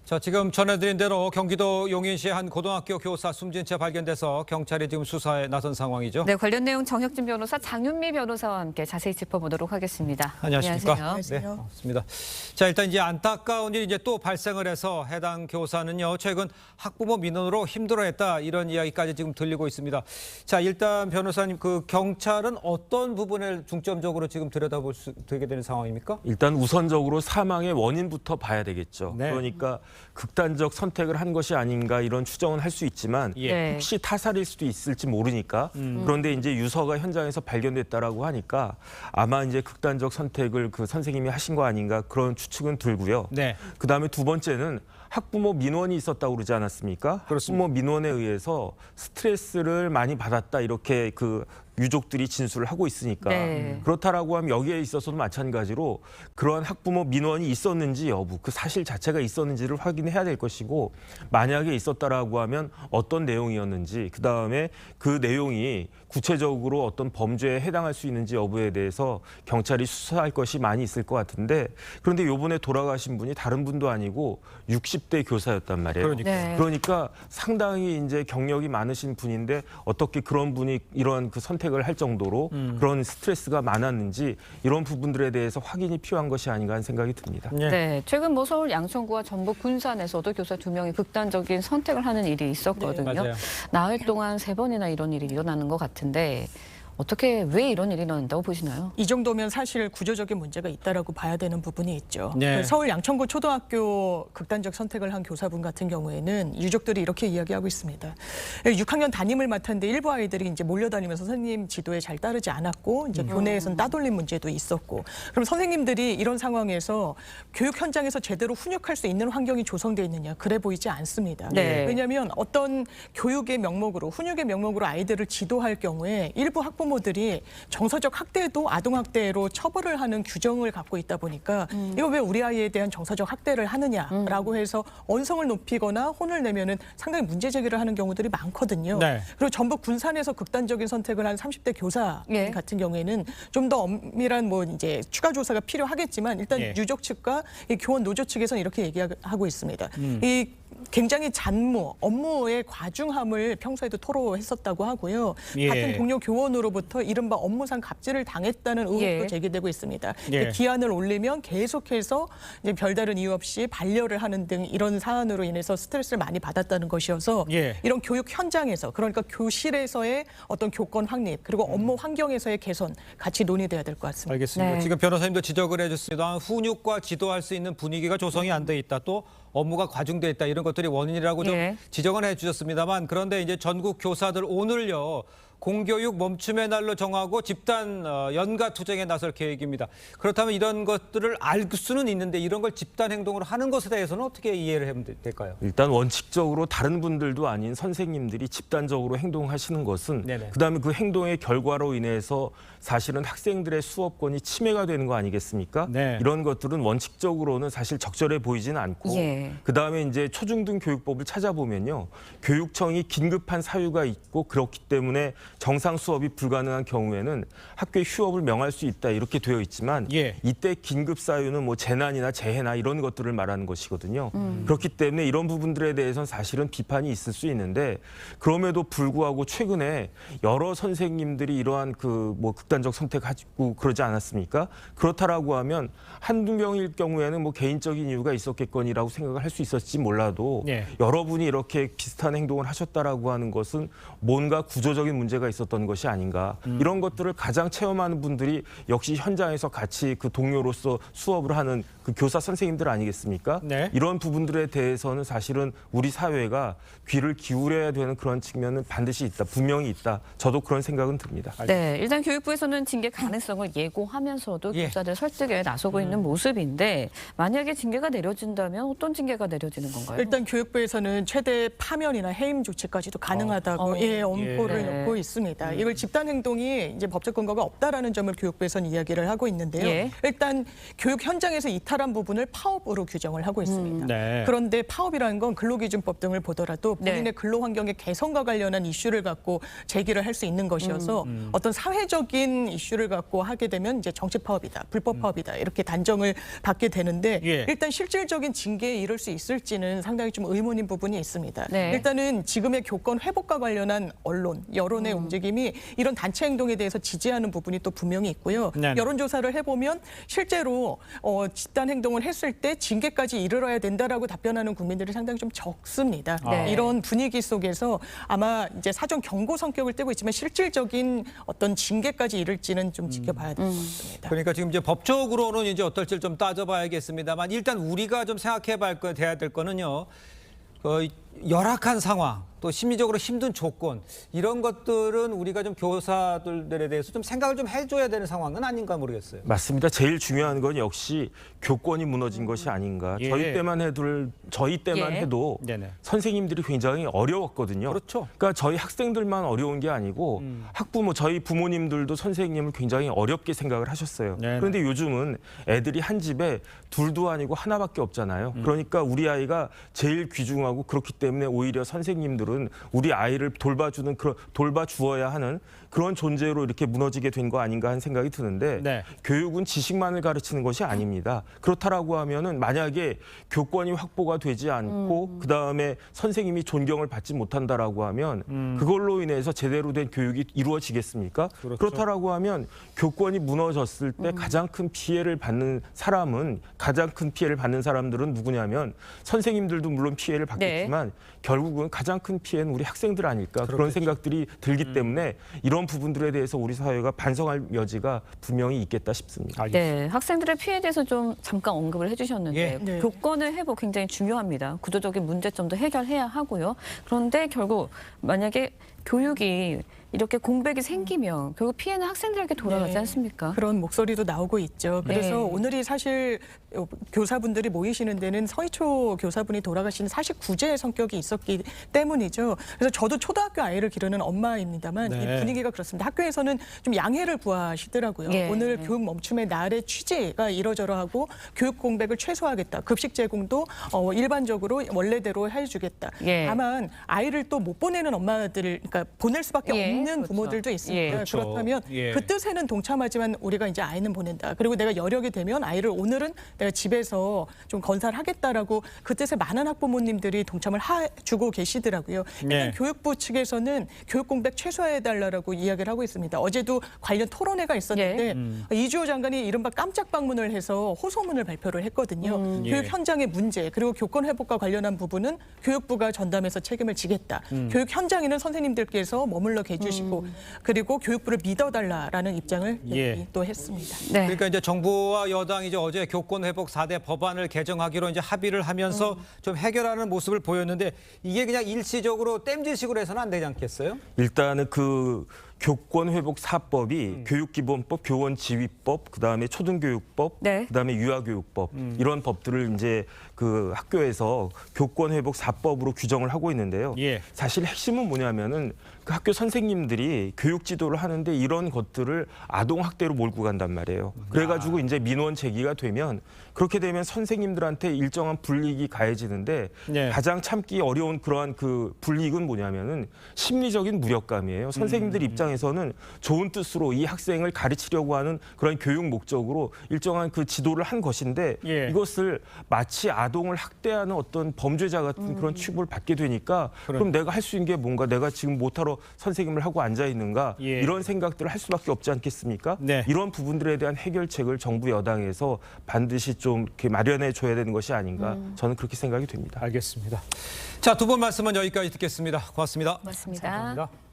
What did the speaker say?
자, 지금 전해드린 대로 경기도 용인시의 한 고등학교 교사 숨진 채 발견돼서 경찰이 지금 수사에 나선 상황이죠. 네, 관련 내용 정혁진 변호사, 장윤미 변호사와 함께 자세히 짚어보도록 하겠습니다. 안녕하십니까? 안녕하세요. 네, 반갑습니다. 자, 일단 이제 안타까운 일이 이제 또 발생을 해서 해당 교사는요, 최근 학부모 민원으로 힘들어했다 이런 이야기까지 지금 들리고 있습니다. 자, 일단 변호사님, 그 경찰은 어떤 부분을 중점적으로 지금 들여다볼 수 되게 되는 상황입니까? 일단 우선적으로 사망의 원인부터 봐야 되겠죠. 네. 그러니까 극단적 선택을 한 것이 아닌가 이런 추정은 할 수 있지만 예. 혹시 타살일 수도 있을지 모르니까 그런데 이제 유서가 현장에서 발견됐다라고 하니까 아마 이제 극단적 선택을 그 선생님이 하신 거 아닌가 그런 추측은 들고요. 네. 그다음에 두 번째는 학부모 민원이 있었다고 그러지 않았습니까? 그렇습니다. 학부모 민원에 의해서 스트레스를 많이 받았다 이렇게 그 유족들이 진술을 하고 있으니까 네. 그렇다라고 하면 여기에 있어서도 마찬가지로 그러한 학부모 민원이 있었는지 여부 그 사실 자체가 있었는지를 확인해야 될 것이고 만약에 있었다라고 하면 어떤 내용이었는지 그다음에 그 내용이 구체적으로 어떤 범죄에 해당할 수 있는지 여부에 대해서 경찰이 수사할 것이 많이 있을 것 같은데 그런데 요번에 돌아가신 분이 다른 분도 아니고 60대 교사였단 말이에요. 그러니까요. 네. 그러니까 상당히 이제 경력이 많으신 분인데 어떻게 그런 분이 이런 그 선택을 할 정도로 그런 스트레스가 많았는지 이런 부분들에 대해서 확인이 필요한 것이 아닌가 하는 생각이 듭니다. 예. 네, 최근 뭐 서울 양천구와 전북 군산에서도 교사 2명이 극단적인 선택을 하는 일이 있었거든요. 맞아요. 나흘 동안 3번이나 이런 일이 일어나는 것 같은데 어떻게 왜 이런 일이 일어난다고 보시나요? 이 정도면 사실 구조적인 문제가 있다라고 봐야 되는 부분이 있죠. 네. 서울 양천구 초등학교 극단적 선택을 한 교사분 같은 경우에는 유족들이 이렇게 이야기하고 있습니다. 6학년 담임을 맡았는데 일부 아이들이 이제 몰려다니면서 선생님 지도에 잘 따르지 않았고 이제 교내에서는 따돌림 문제도 있었고 그럼 선생님들이 이런 상황에서 교육 현장에서 제대로 훈육할 수 있는 환경이 조성돼 있느냐 그래 보이지 않습니다. 네. 왜냐하면 어떤 교육의 명목으로 훈육의 명목으로 아이들을 지도할 경우에 일부 학부모들이 정서적 학대도 아동학대로 처벌을 하는 규정을 갖고 있다 보니까 이거 왜 우리 아이에 대한 정서적 학대를 하느냐라고 해서 언성을 높이거나 혼을 내면은 상당히 문제 제기를 하는 경우들이 많거든요. 네. 그리고 전북 군산에서 극단적인 선택을 한 30대 교사 예. 같은 경우에는 좀 더 엄밀한 뭐 이제 추가 조사가 필요하겠지만 일단 예. 유족 측과 이 교원 노조 측에서는 이렇게 얘기하고 있습니다. 이 굉장히 잔무, 업무의 과중함을 평소에도 토로했었다고 하고요. 예. 같은 동료 교원으로부터 이른바 업무상 갑질을 당했다는 의혹도 예. 제기되고 있습니다. 예. 기한을 올리면 계속해서 이제 별다른 이유 없이 반려를 하는 등 이런 사안으로 인해서 스트레스를 많이 받았다는 것이어서 예. 이런 교육 현장에서 그러니까 교실에서의 어떤 교권 확립 그리고 업무 환경에서의 개선 같이 논의돼야 될 것 같습니다. 알겠습니다. 네. 지금 변호사님도 지적을 해줬습니다. 훈육과 지도할 수 있는 분위기가 조성이 안 돼 있다. 또 업무가 과중돼 있다. 이런 것들이 원인이라고 좀 예. 지적은 해주셨습니다만 그런데 이제 전국 교사들 오늘요. 공교육 멈춤의 날로 정하고 집단 연가 투쟁에 나설 계획입니다. 그렇다면 이런 것들을 알 수는 있는데 이런 걸 집단 행동으로 하는 것에 대해서는 어떻게 이해를 하면 될까요? 일단 원칙적으로 다른 분들도 아닌 선생님들이 집단적으로 행동하시는 것은 네네. 그다음에 그 행동의 결과로 인해서 사실은 학생들의 수업권이 침해가 되는 거 아니겠습니까? 네. 이런 것들은 원칙적으로는 사실 적절해 보이지는 않고 예. 그다음에 이제 초중등 교육법을 찾아보면요. 교육청이 긴급한 사유가 있고 그렇기 때문에 정상 수업이 불가능한 경우에는 학교에 휴업을 명할 수 있다 이렇게 되어 있지만 예. 이때 긴급 사유는 뭐 재난이나 재해나 이런 것들을 말하는 것이거든요. 그렇기 때문에 이런 부분들에 대해서는 사실은 비판이 있을 수 있는데 그럼에도 불구하고 최근에 여러 선생님들이 이러한 그 뭐 극단적 선택하고 그러지 않았습니까? 그렇다라고 하면 한두 명일 경우에는 뭐 개인적인 이유가 있었겠거니라고 생각을 할 수 있었지 몰라도 예. 여러분이 이렇게 비슷한 행동을 하셨다라고 하는 것은 뭔가 구조적인 문제가 있었던 것이 아닌가. 이런 것들을 가장 체험하는 분들이 역시 현장에서 같이 그 동료로서 수업을 하는 그 교사 선생님들 아니겠습니까? 네. 이런 부분들에 대해서는 사실은 우리 사회가 귀를 기울여야 되는 그런 측면은 반드시 있다. 분명히 있다. 저도 그런 생각은 듭니다. 네, 일단 교육부에서는 징계 가능성을 예고하면서도 예. 교사들 설득에 나서고 있는 모습인데 만약에 징계가 내려진다면 어떤 징계가 내려지는 건가요? 일단 교육부에서는 최대 파면이나 해임 조치까지도 가능하다고 엄포를 네. 놓고 있습니다. 있습니다. 이걸 집단 행동이 이제 법적 근거가 없다라는 점을 교육부에서는 이야기를 하고 있는데요. 예. 일단 교육 현장에서 이탈한 부분을 파업으로 규정을 하고 있습니다. 네. 그런데 파업이라는 건 근로기준법 등을 보더라도 본인의 네. 근로 환경의 개선과 관련한 이슈를 갖고 제기를 할 수 있는 것이어서 어떤 사회적인 이슈를 갖고 하게 되면 이제 정치 파업이다, 불법 파업이다 이렇게 단정을 받게 되는데 예. 일단 실질적인 징계에 이를 수 있을지는 상당히 좀 의문인 부분이 있습니다. 네. 일단은 지금의 교권 회복과 관련한 언론, 여론의 움직임이 이런 단체 행동에 대해서 지지하는 부분이 또 분명히 있고요. 네네. 여론조사를 해보면 실제로 집단 행동을 했을 때 징계까지 이르러야 된다라고 답변하는 국민들이 상당히 좀 적습니다. 네. 이런 분위기 속에서 아마 이제 사전 경고 성격을 띠고 있지만 실질적인 어떤 징계까지 이를지는 좀 지켜봐야 될 것 같습니다. 그러니까 지금 이제 법적으로는 이제 어떨지 좀 따져봐야겠습니다만 일단 우리가 좀 생각해봐야 될 거는요. 열악한 상황, 또 심리적으로 힘든 조건 이런 것들은 우리가 좀 교사들에 대해서 좀 생각을 좀 해줘야 되는 상황은 아닌가 모르겠어요. 맞습니다. 제일 중요한 건 역시 교권이 무너진 것이 아닌가. 예. 저희 때만 예. 해도 네네. 선생님들이 굉장히 어려웠거든요. 그렇죠. 그러니까 저희 학생들만 어려운 게 아니고 학부모, 저희 부모님들도 선생님을 굉장히 어렵게 생각을 하셨어요. 네네. 그런데 요즘은 애들이 한 집에 둘도 아니고 하나밖에 없잖아요. 그러니까 우리 아이가 제일 귀중하고 그렇기 때문에 오히려 선생님들은 우리 아이를 돌봐주어야 하는 그런 존재로 이렇게 무너지게 된 거 아닌가 하는 생각이 드는데 네. 교육은 지식만을 가르치는 것이 아닙니다. 그렇다라고 하면은 만약에 교권이 확보가 되지 않고 그다음에 선생님이 존경을 받지 못한다라고 하면 그걸로 인해서 제대로 된 교육이 이루어지겠습니까? 그렇죠. 그렇다라고 하면 교권이 무너졌을 때 가장 큰 피해를 받는 사람들은 누구냐면 선생님들도 물론 피해를 받겠지만 결국은 가장 큰 피해는 우리 학생들 아닐까 그런 생각들이 들기 때문에 이런 부분들에 대해서 우리 사회가 반성할 여지가 분명히 있겠다 싶습니다. 네, 학생들의 피해에 대해서 좀 잠깐 언급을 해주셨는데 예. 네. 교권의 회복 굉장히 중요합니다. 구조적인 문제점도 해결해야 하고요. 그런데 결국 만약에 교육이 이렇게 공백이 생기면 결국 피해는 학생들에게 돌아가지 네. 않습니까? 그런 목소리도 나오고 있죠. 그래서 네. 오늘이 사실 교사분들이 모이시는 데는 서희초 교사분이 돌아가신 49제 성격이 있었기 때문이죠. 그래서 저도 초등학교 아이를 기르는 엄마입니다만 네. 이 분위기가 그렇습니다. 학교에서는 좀 양해를 구하시더라고요. 예. 오늘 교육 멈춤의 날의 취지가 이러저러하고 교육 공백을 최소화하겠다. 급식 제공도 일반적으로 원래대로 해주겠다. 예. 다만 아이를 또 못 보내는 엄마들, 그러니까 보낼 수밖에 예, 없는 그렇죠. 부모들도 있습니다. 예. 그렇죠. 그렇다면 예. 그 뜻에는 동참하지만 우리가 이제 아이는 보낸다. 그리고 내가 여력이 되면 아이를 오늘은 내가 집에서 좀 건사하겠다라고 그 뜻에 많은 학부모님들이 동참을 해주고 계시더라고요. 네. 일단 교육부 측에서는 교육 공백 최소화해달라고 이야기를 하고 있습니다. 어제도 관련 토론회가 있었는데 이주호 장관이 이른바 깜짝 방문을 해서 호소문을 발표를 했거든요. 예. 교육 현장의 문제 그리고 교권 회복과 관련한 부분은 교육부가 전담해서 책임을 지겠다. 교육 현장에는 선생님들께서 머물러 계주시고 그리고 교육부를 믿어달라라는 입장을 예. 또 했습니다. 네. 그러니까 이제 정부와 여당이 이제 어제 교권 회복 4대 법안을 개정하기로 이제 합의를 하면서 좀 해결하는 모습을 보였는데 이게 그냥 일시적으로 땜질식으로 해서는 안 되지 않겠어요? 일단은 그 교권 회복 4법이 교육기본법, 교원지휘법, 그다음에 초등교육법, 네. 그다음에 유아교육법 이런 법들을 이제 그 학교에서 교권 회복 4법으로 규정을 하고 있는데요. 예. 사실 핵심은 뭐냐면은 그 학교 선생님들이 교육 지도를 하는데 이런 것들을 아동 학대로 몰고 간단 말이에요. 그래가지고 이제 민원 제기가 되면 그렇게 되면 선생님들한테 일정한 불이익이 가해지는데 네. 가장 참기 어려운 그러한 그 불이익은 뭐냐면은 심리적인 무력감이에요. 선생님들 입장에서는 좋은 뜻으로 이 학생을 가르치려고 하는 그런 교육 목적으로 일정한 그 지도를 한 것인데 예. 이것을 마치 아동을 학대하는 어떤 범죄자 같은 그런 취급을 받게 되니까 그럼 내가 할 수 있는 게 뭔가 내가 지금 못하러 선생님을 하고 앉아 있는가 예. 이런 생각들을 할 수밖에 없지 않겠습니까? 네. 이런 부분들에 대한 해결책을 정부 여당에서 반드시 좀 이렇게 마련해 줘야 되는 것이 아닌가 저는 그렇게 생각이 됩니다. 알겠습니다. 자, 두 분 말씀은 여기까지 듣겠습니다. 고맙습니다. 고맙습니다. 감사합니다.